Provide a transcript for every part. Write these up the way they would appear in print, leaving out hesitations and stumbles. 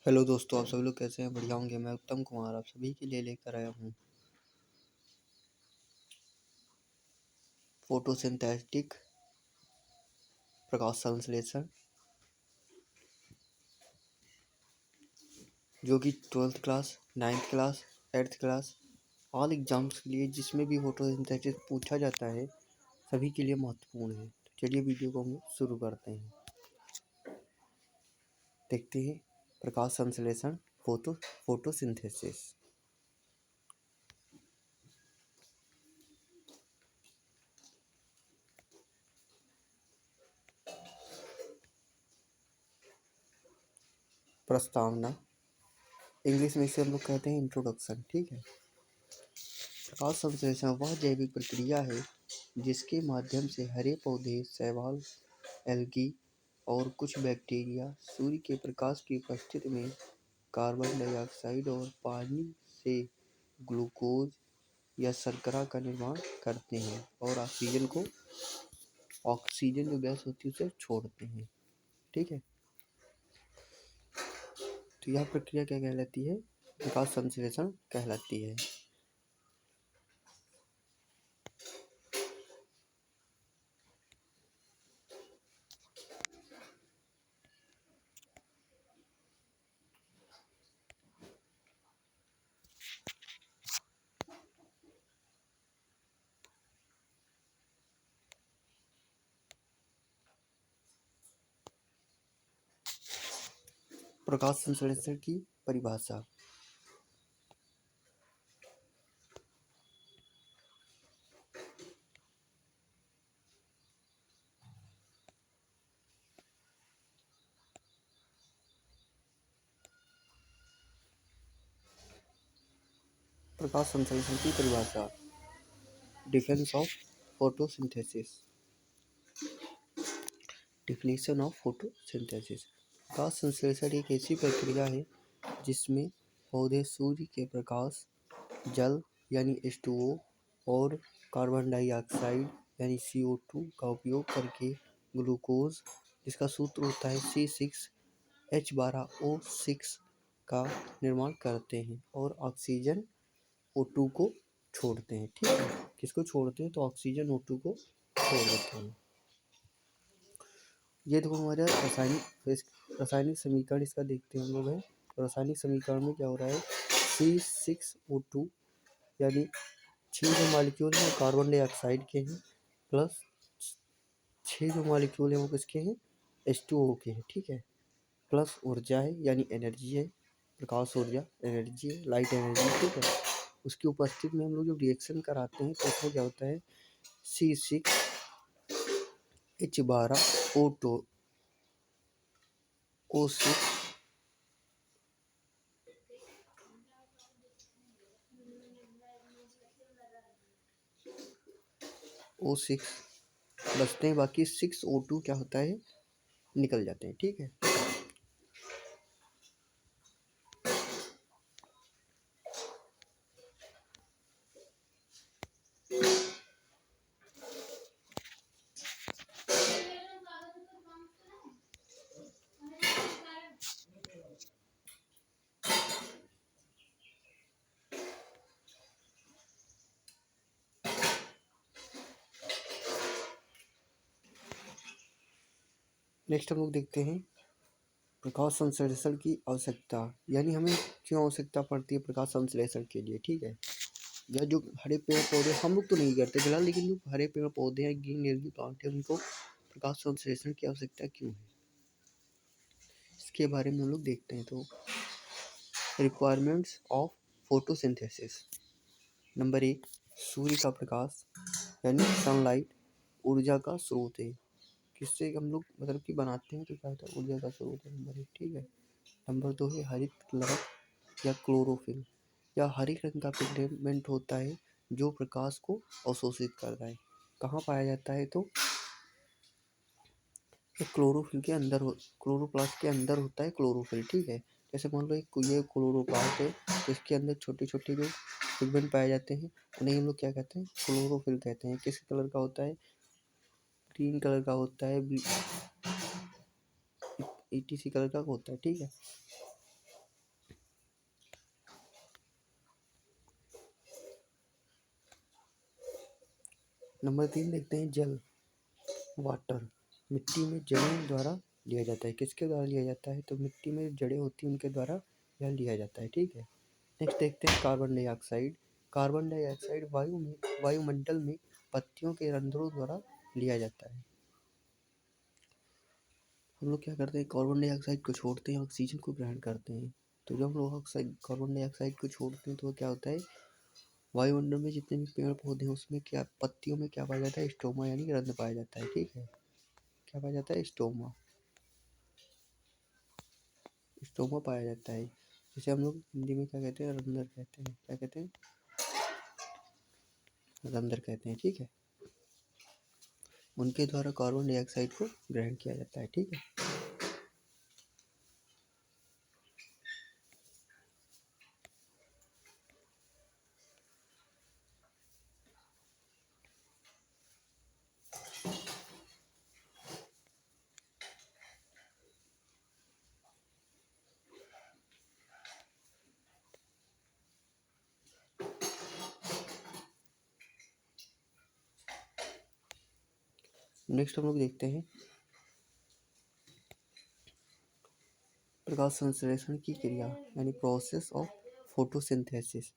Hello दोस्तों, आप सभी लोग कैसे हैं? बढ़िया होंगे। मैं उत्तम कुमार आप सभी के लिए लेकर आया हूँ फोटोसिंथेटिक प्रकाश संश्लेषण, जो कि 12th class, 9th class, 8th class all exams के लिए जिसमें भी फोटोसिंथेसिस पूछा जाता है सभी के लिए महत्वपूर्ण है। तो चलिए वीडियो को हम शुरू करते हैं। देखते हैं प्रकाश संश्लेषण फोटोसिंथेसिस। प्रस्तावना, इंग्लिश में इसे हम लोग कहते हैं इंट्रोडक्शन। ठीक है। प्रकाश संश्लेषण वह जैविक प्रक्रिया है जिसके माध्यम से हरे पौधे, शैवाल, एल्गी और कुछ बैक्टीरिया सूर्य के प्रकाश की उपस्थिति में कार्बन डाइऑक्साइड और पानी से ग्लूकोज या शर्करा का निर्माण करते हैं और ऑक्सीजन जो गैस होती है उसे छोड़ते हैं। ठीक है। तो यह प्रक्रिया क्या कहलाती है? प्रकाश संश्लेषण कहलाती है। प्रकाश संश्लेषण की परिभाषा। प्रकाश संश्लेषण की परिभाषा। Difference of photosynthesis. Definition of photosynthesis. प्रकाश संश्लेषण एक ऐसी प्रक्रिया है जिसमें पौधे सूर्य के प्रकाश, जल यानी H2O और कार्बन डाइऑक्साइड यानी CO2 का उपयोग करके ग्लूकोज, जिसका सूत्र होता है C6H12O6 का निर्माण करते हैं और ऑक्सीजन O2 को छोड़ते हैं। ठीक है। किसको छोड़ते हैं? तो ऑक्सीजन O2 को छोड़ देते हैं। ये देखो हमारा रासायनिक समीकरण इसका देखते हैं हम लोग है। रासायनिक समीकरण में क्या हो रहा है? C6O2 यानी 6 जो मॉलिक्यूल हैं वो कार्बन डाइऑक्साइड के हैं, प्लस 6 जो मॉलिक्यूल हैं वो किसके हैं? H2O के हैं। ठीक है। प्लस ऊर्जा है यानी एनर्जी है, प्रकाश ऊर्जा एनर्जी है, लाइट एनर्जी। ठीक है। उसकी उपस्थिति में हम लोग जब रिएक्शन कराते हैं तो उसमें क्या होता है? C6H12O6 O6 बचते हैं, बाकी 6O2 क्या होता है? निकल जाते हैं। ठीक है। नेक्स्ट हम लोग देखते हैं प्रकाश संश्लेषण की आवश्यकता, यानी हमें क्यों आवश्यकता पड़ती है प्रकाश संश्लेषण के लिए। ठीक है। या जो हरे पेड़ पौधे हम लोग तो नहीं करते फिलहाल, लेकिन जो हरे पेड़ पौधे हैं, ग्रीन एनर्जी प्लांट है, उनको प्रकाश संश्लेषण की आवश्यकता क्यों है, इसके बारे में हम लोग देखते हैं। तो रिक्वायरमेंट्स ऑफ फोटोसिंथेसिस। नंबर 1, सूर्य का प्रकाश यानी सनलाइट ऊर्जा का स्रोत है। किससे हम लोग मतलब कि बनाते हैं तो क्या होता है? ऊर्जा का स्रोत है। नंबर 1। ठीक है। नंबर 2 है हरित लवक या क्लोरोफिल, या हरे रंग का पिगमेंट होता है जो प्रकाश को अवशोषित करता है। कहाँ पाया जाता है? तो क्लोरोफिल के अंदर क्लोरोप्लास्ट के अंदर होता है क्लोरोफिल। ठीक है। जैसे मान लो ये क्लोरोप्लास्ट है, तो इसके अंदर छोटे छोटे जो पिगमेंट पाए जाते हैं उन्हें हम लोग क्या कहते हैं? क्लोरोफिल कहते हैं। किस कलर का होता है? ग्रीन कलर का होता है, ETC कलर का होता है। ठीक है। नंबर 3 देखते हैं जल, वाटर। मिट्टी में जड़ों द्वारा लिया जाता है। किसके द्वारा लिया जाता है? तो मिट्टी में जड़ें होती हैं उनके द्वारा यह लिया जाता है, ठीक है। नेक्स्ट देखते हैं कार्बन डाइऑक्साइड। कार्बन डाइऑक्साइड वायुमंडल में पत्तियों के रंध्रों द्वारा लिया जाता है। हम लोग क्या करते हैं? कार्बन डाइऑक्साइड को छोड़ते हैं, ऑक्सीजन को ग्रहण करते हैं। तो जब हम लोग कार्बन डाइऑक्साइड को छोड़ते हैं तो क्या होता है? वायुमंडल में जितने भी पेड़ पौधे हैं उसमें क्या, पत्तियों में क्या पाया जाता है? स्टोमा यानी कि रंध्र पाया जाता है, ठीक है। क्या पाया जाता है? स्टोमा। स्टोमा पाया जाता है, जिसे हम लोग हिंदी में क्या कहते हैं? रंध्र कहते हैं। क्या कहते हैं? रंध्र कहते हैं, ठीक है। उनके द्वारा कार्बन डाइऑक्साइड को ग्रहण किया जाता है, ठीक है। नेक्स्ट हम लोग देखते हैं प्रकाश संश्लेषण की क्रिया यानी प्रोसेस ऑफ फोटोसिंथेसिस।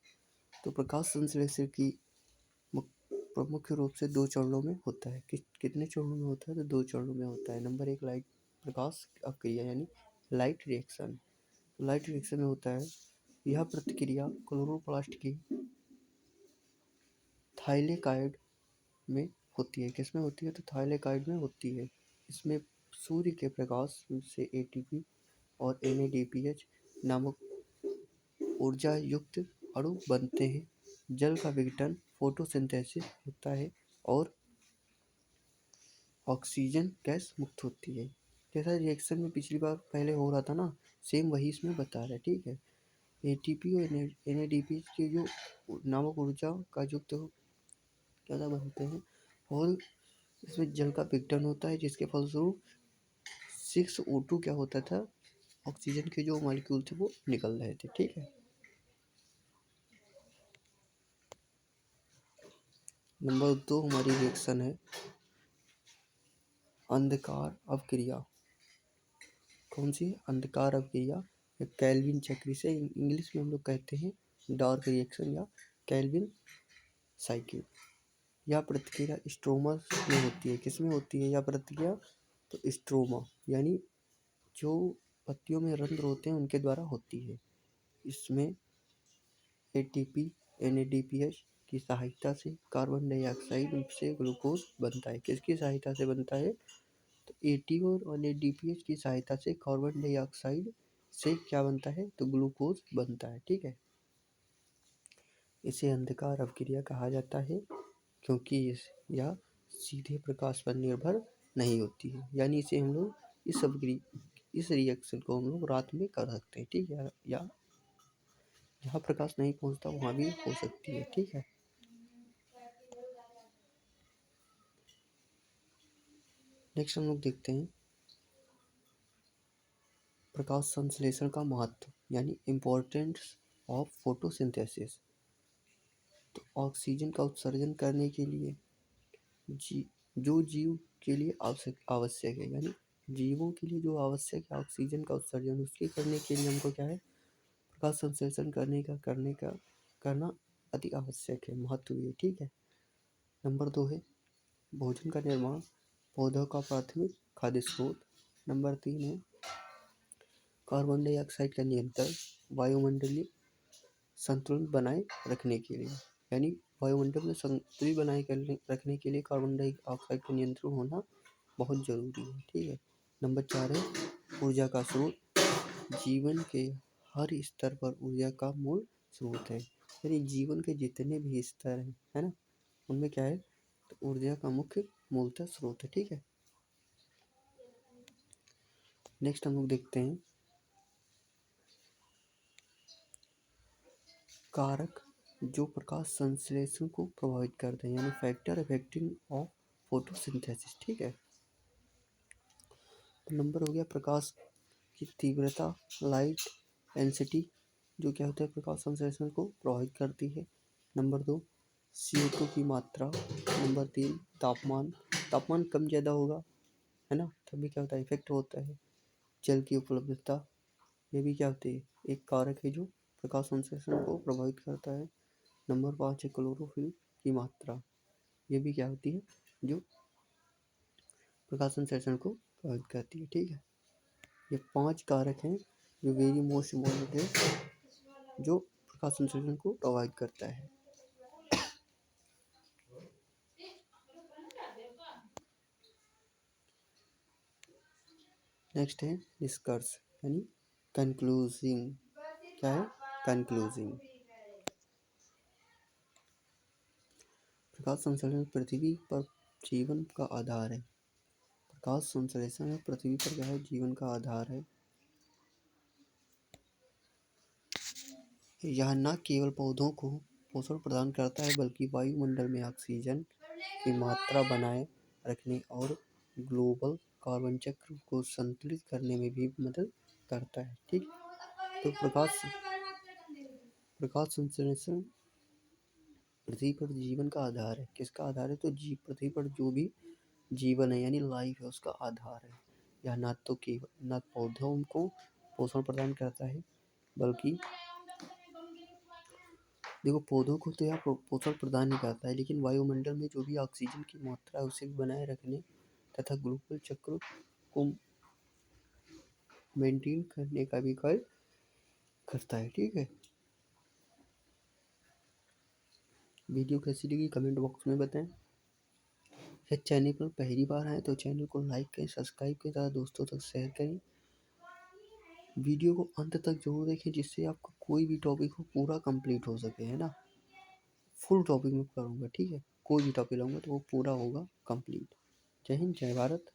तो प्रकाश संश्लेषण की प्रमुख रूप से 2 चरणों में होता है। कितने चरणों में होता है? तो 2 चरणों में होता है। नंबर 1 लाइट प्रकाश अक्रिया यानी लाइट रिएक्शन। लाइट रिएक्शन में होता है, यह प्रतिक्रिया क्लोरोप्लास्ट की थाइलेकाइड में होती है। किसमें होती है? तो थाइलेकाइड में होती है। इसमें सूर्य के प्रकाश से एटीपी और NADPH नामक ऊर्जा युक्त अणु बनते हैं। जल का विघटन फोटोसिंथेसिस होता है और ऑक्सीजन गैस मुक्त होती है। जैसा रिएक्शन में पिछली बार पहले हो रहा था ना, सेम वही इसमें बता रहा है, ठीक है। एटीपी और NADPH के जो नामक ऊर्जा का युक्त ज़्यादा बनते हैं और इसमें जल का विघटन होता है, जिसके फलस्वरूप 6O2 क्या होता था? ऑक्सीजन के जो मॉलिक्यूल थे वो निकल रहे थे, ठीक है। नंबर 2 हमारी रिएक्शन है अंधकार अवक्रिया। कौन सी? अंधकार अवक्रिया या कैल्विन चक्र, से इंग्लिश में हम लोग कहते हैं डार्क रिएक्शन या कैल्विन साइकिल। यह प्रतिक्रिया स्ट्रोमा में होती है। किसमें होती है यह प्रतिक्रिया? तो स्ट्रोमा यानी जो पत्तियों में रंध्र होते हैं उनके द्वारा होती है। इसमें एटीपी NADPH की सहायता से कार्बन डाइऑक्साइड से ग्लूकोज बनता है। किसकी सहायता से बनता है? तो AT और NADPH की सहायता से कार्बन डाइऑक्साइड से क्या बनता है? तो ग्लूकोज बनता है, ठीक है। इसे अंधकार अवक्रिया कहा जाता है क्योंकि यह सीधे प्रकाश पर निर्भर नहीं होती है। यानी इसे हम लोग इस रिएक्शन को हम लोग रात में कर सकते हैं, ठीक है। या जहाँ प्रकाश नहीं पहुँचता वहाँ भी हो सकती है, ठीक है। नेक्स्ट हम लोग देखते हैं प्रकाश संश्लेषण का महत्व यानी इम्पोर्टेंस ऑफ फोटोसिंथेसिस। तो ऑक्सीजन का उत्सर्जन करने के लिए जो जीव के लिए आवश्यक है, यानी जीवों के लिए जो आवश्यक है ऑक्सीजन का उत्सर्जन, उसके करने के लिए हमको क्या है? प्रकाश संश्लेषण करना अति आवश्यक है, महत्व है, ठीक है। नंबर 2 है भोजन का निर्माण, पौधों का प्राथमिक खाद्य स्रोत। नंबर 3 है कार्बन डाइऑक्साइड का नियंत्रण, वायुमंडलीय संतुलन बनाए रखने के लिए। यानी वायुमंडल में संतुलन बनाए रखने के लिए कार्बन डाइऑक्साइड का नियंत्रण होना बहुत जरूरी है, ठीक है। नंबर 4 है ऊर्जा का स्रोत, जीवन के हर स्तर पर ऊर्जा का मूल स्रोत है। यानी जीवन के जितने भी स्तर हैं, है ना, उनमें क्या है? तो ऊर्जा का मुख्य मूलतः स्रोत है, ठीक है। नेक्स्ट हम लोग देखते हैं कारक जो प्रकाश संश्लेषण को प्रभावित करते हैं, यानी फैक्टर अफेक्टिंग ऑफ फोटोसिंथेसिस, ठीक है। तो नंबर हो गया प्रकाश की तीव्रता, लाइट डेंसिटी, जो क्या होता है? प्रकाश संश्लेषण को प्रभावित करती है। नंबर 2 CO2 की मात्रा। नंबर 3 तापमान, तापमान कम ज़्यादा होगा है ना, तभी क्या होता है इफेक्ट होता है। जल की उपलब्धता, ये भी क्या होती है एक कारक है जो प्रकाश संश्लेषण को प्रभावित करता है। नंबर 5 है क्लोरोफिल की मात्रा, ये भी क्या होती है जो प्रकाश संश्लेषण को प्रभावित करती है। ठीक है, ये 5 कारक हैं जो वेरी मोस्ट इम्पोर्टेंट है जो प्रकाश संश्लेषण को प्रभावित करता है। नेक्स्ट है निष्कर्ष यानी कंक्लूजिंग। क्या है कंक्लूजिंग? प्रकाश संश्लेषण पृथ्वी पर जीवन का आधार है। प्रकाश संश्लेषण पृथ्वी पर क्या है जीवन का आधार है। यह न केवल पौधों को पोषण प्रदान करता है बल्कि वायुमंडल में ऑक्सीजन की मात्रा बनाए रखने और ग्लोबल कार्बन चक्र को संतुलित करने में भी मदद करता है। ठीक, तो प्रकाश संश्लेषण पृथ्वी पर जीवन का आधार है। किसका आधार है? तो पृथ्वी पर जो भी जीवन है यानी लाइफ है उसका आधार है। यह ना तो केवल न पौधों को पोषण प्रदान करता है बल्कि देखो पौधों को तो यह पोषण प्रदान ही करता है, लेकिन वायुमंडल में जो भी ऑक्सीजन की मात्रा है उसे बनाए रखने तथा ग्लोबल चक्र को मेंटेन करने का भी कार्य करता है। ठीक है, वीडियो कैसी लगी कमेंट बॉक्स में बताएं। यह चैनल पर पहली बार आए तो चैनल को लाइक करें, सब्सक्राइब करें तथा दोस्तों तक शेयर करें। वीडियो को अंत तक जरूर देखें जिससे आपका कोई भी टॉपिक हो पूरा कंप्लीट हो सके, है ना। फुल टॉपिक में करूँगा, ठीक है, कोई भी टॉपिक लाऊंगा तो वो पूरा होगा कंप्लीट। जय हिंद, जय भारत।